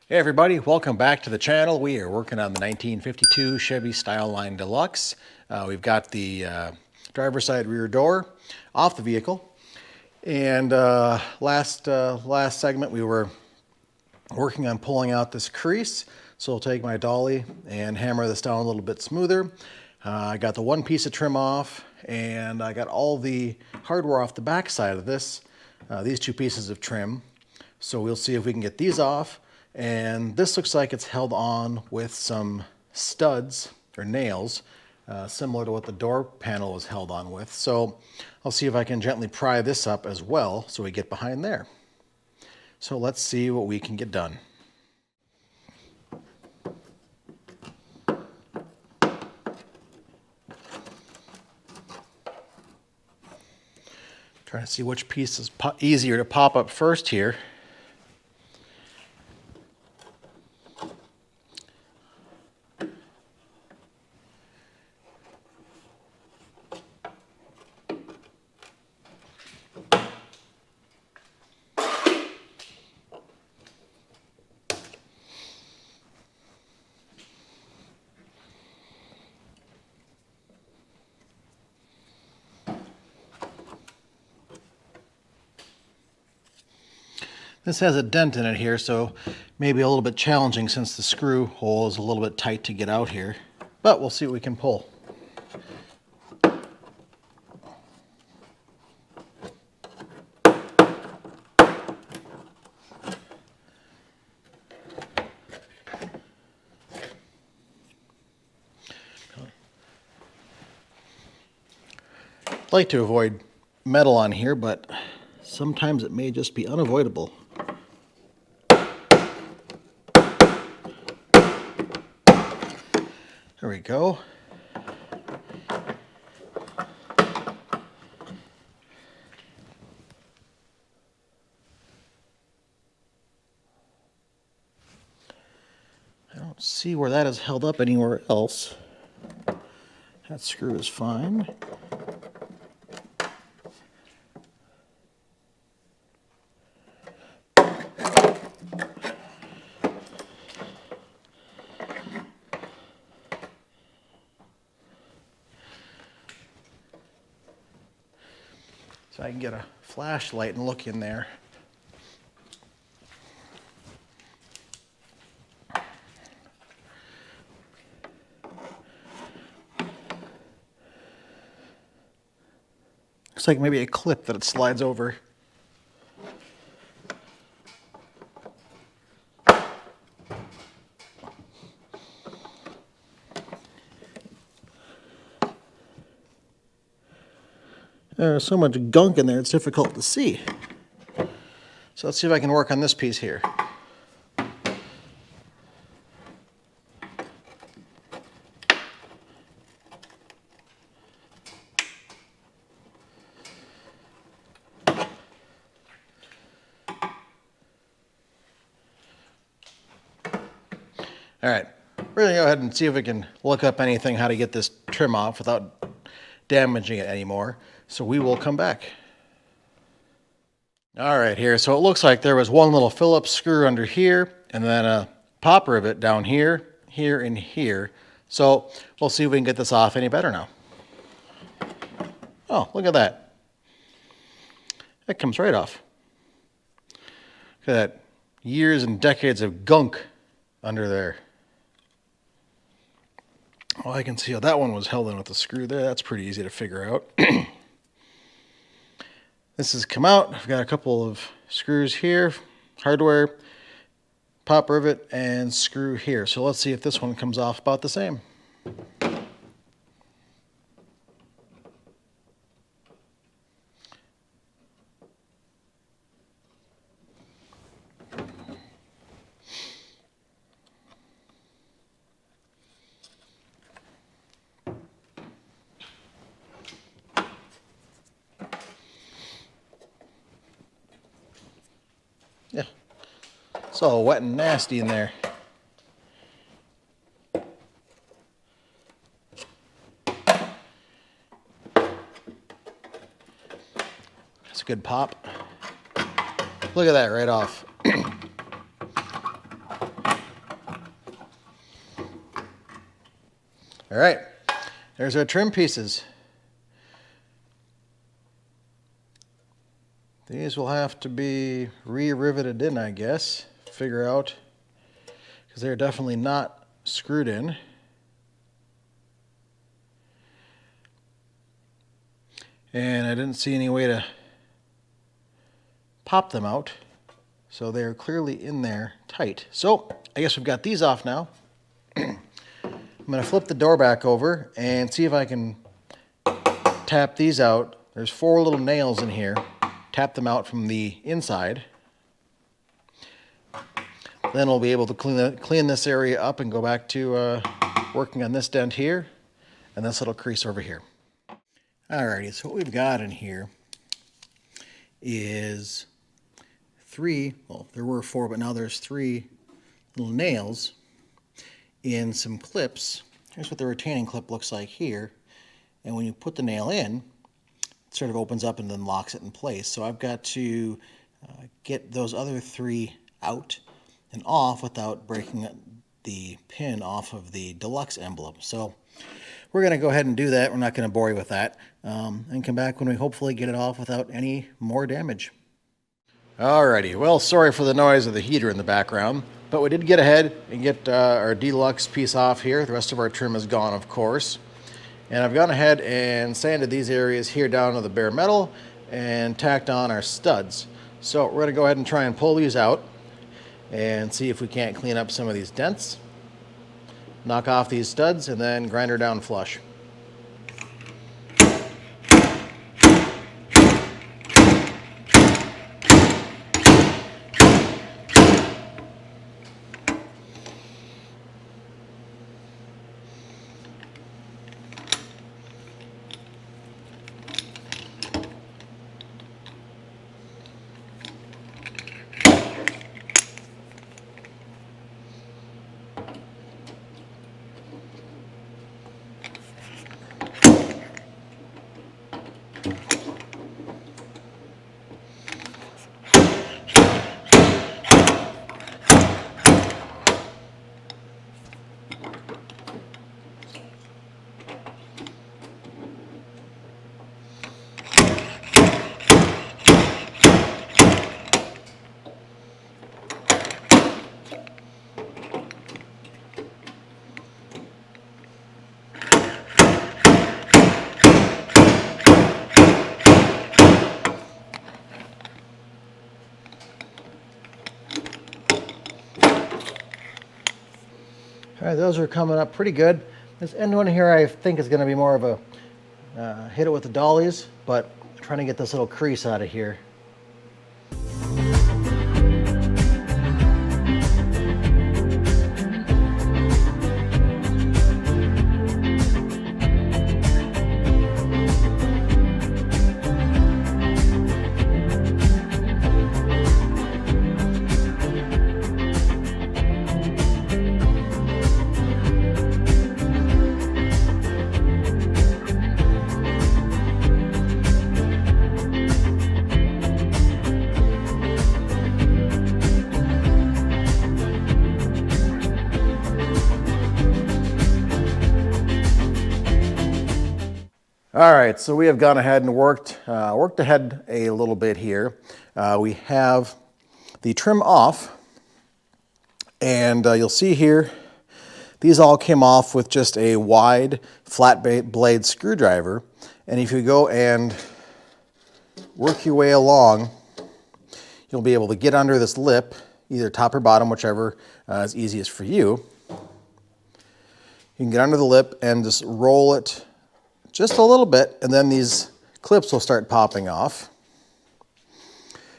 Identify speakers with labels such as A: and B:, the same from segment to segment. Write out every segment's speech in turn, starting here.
A: Hey everybody, welcome back to the channel. We are working on the 1952 Chevy Styleline Deluxe. We've got the driver's side rear door off the vehicle. And last segment we were working on pulling out this crease. So I'll take my dolly and hammer this down a little bit smoother. I got the one piece of trim off, and I got all the hardware off the back side of this, these two pieces of trim. So we'll see if we can get these off. And this looks like it's held on with some studs or nails, similar to what the door panel was held on with. So I'll see if I can gently pry this up as well so we get behind there. So let's see what we can get done. Trying to see which piece is easier to pop up first here. This has a dent in it here, so maybe a little bit challenging since the screw hole is a little bit tight to get out here. But we'll see what we can pull. I'd like to avoid metal on here, but sometimes it may just be unavoidable. There we go. I don't see where that is held up anywhere else. That screw is fine. So I can get a flashlight and look in there. Looks like maybe a clip that it slides over. There's so much gunk in there, it's difficult to see. So let's see if I can work on this piece here. All right, we're gonna go ahead and see if we can look up anything how to get this trim off without damaging it anymore. So we will come back. All right, here, so it looks like there was one little Phillips screw under here and then a pop rivet down here, here, and here. So we'll see if we can get this off any better now. Oh, look at that. That comes right off. Look at that. Years and decades of gunk under there. Well, I can see how that one was held in with the screw there. That's pretty easy to figure out. This has come out. I've got a couple of screws here, hardware, pop rivet, and screw here. So let's see if this one comes off about the same. Yeah, it's all wet and nasty in there. That's a good pop. Look at that right off. All right, there's our trim pieces. These will have to be re-riveted in, I guess. Figure out, because they're definitely not screwed in. And I didn't see any way to pop them out. So they're clearly in there tight. So I guess we've got these off now. I'm going to flip the door back over and see if I can tap these out. There's 4 little nails in here. Tap them out from the inside. Then we'll be able to clean this area up and go back to working on this dent here and this little crease over here. Alrighty, so what we've got in here is 3, well, there were 4, but now there's 3 little nails in some clips. Here's what the retaining clip looks like here. And when you put the nail in, it sort of opens up and then locks it in place. So I've got to get those other 3 out and off without breaking the pin off of the Deluxe emblem. So we're going to go ahead and do that. We're not going to bore you with that. And come back when we hopefully get it off without any more damage. Alrighty, well, sorry for the noise of the heater in the background, but we did get ahead and get our Deluxe piece off here. The rest of our trim is gone, of course. And I've gone ahead and sanded these areas here down to the bare metal and tacked on our studs. So we're going to go ahead and try and pull these out and see if we can't clean up some of these dents. Knock off these studs and then grind her down flush. All right, those are coming up pretty good. This end one here I think is going to be more of a hit it with the dollies, but I'm trying to get this little crease out of here. All right, so we have gone ahead and worked ahead a little bit here. We have the trim off, and you'll see here, these all came off with just a wide flat blade screwdriver. And if you go and work your way along, you'll be able to get under this lip, either top or bottom, whichever is easiest for you. You can get under the lip and just roll it just a little bit, and then these clips will start popping off.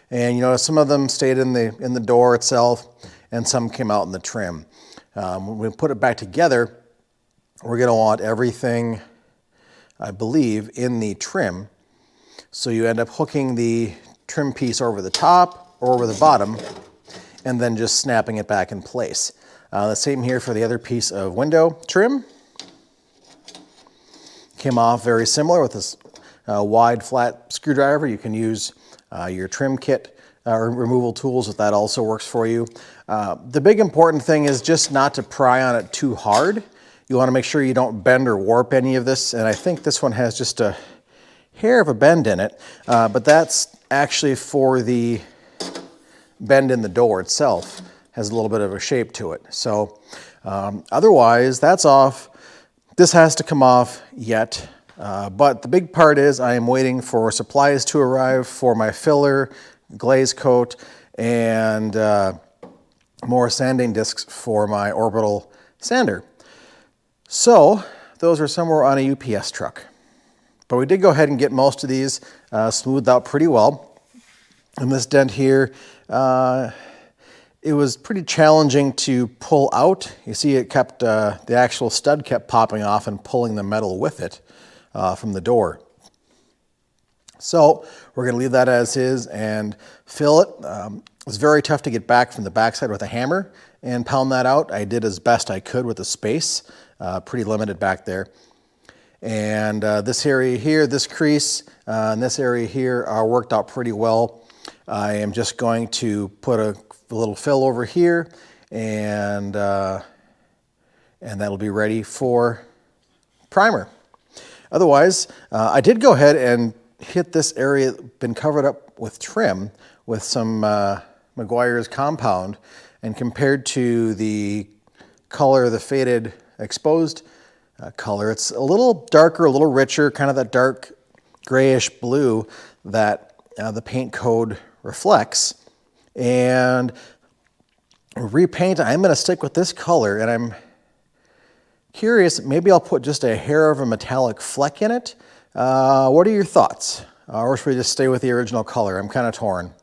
A: And you notice some of them stayed in the door itself, and some came out in the trim. When we put it back together, we're going to want everything, I believe, in the trim. So you end up hooking the trim piece over the top or over the bottom, and then just snapping it back in place. The same here for the other piece of window trim. Came off very similar with this wide flat screwdriver. You can use your trim kit or removal tools if that also works for you. The big important thing is just not to pry on it too hard. You want to make sure you don't bend or warp any of this, and I think this one has just a hair of a bend in it, but that's actually for the bend in the door itself. Has a little bit of a shape to it. So otherwise, that's off. This has to come off yet, but the big part is I am waiting for supplies to arrive for my filler, glaze coat, and more sanding discs for my orbital sander. So those are somewhere on a UPS truck. But we did go ahead and get most of these smoothed out pretty well. And this dent here, it was pretty challenging to pull out. You see it kept, the actual stud kept popping off and pulling the metal with it from the door. So we're gonna leave that as is and fill it. It was very tough to get back from the backside with a hammer and pound that out. I did as best I could with the space, pretty limited back there. And this area here, this crease, and this area here are worked out pretty well. I am just going to put a little fill over here, and that'll be ready for primer. Otherwise, I did go ahead and hit this area, been covered up with trim with some Meguiar's compound, and compared to the color, the faded exposed color, it's a little darker, a little richer, kind of that dark grayish blue that the paint code reflects. And repaint, I'm going to stick with this color, and I'm curious, maybe I'll put just a hair of a metallic fleck in it. What are your thoughts? Or should we just stay with the original color? I'm kind of torn.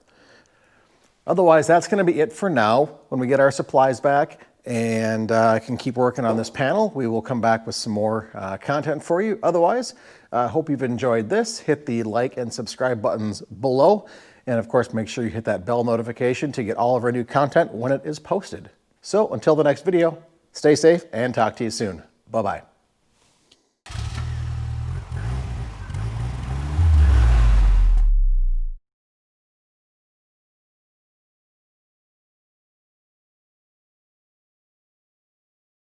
A: Otherwise, that's going to be it for now. When we get our supplies back and I can keep working on this panel, we will come back with some more content for you. Otherwise, I hope you've enjoyed this. Hit the like and subscribe buttons below. And of course, make sure you hit that bell notification to get all of our new content when it is posted. So until the next video, stay safe and talk to you soon. Bye-bye.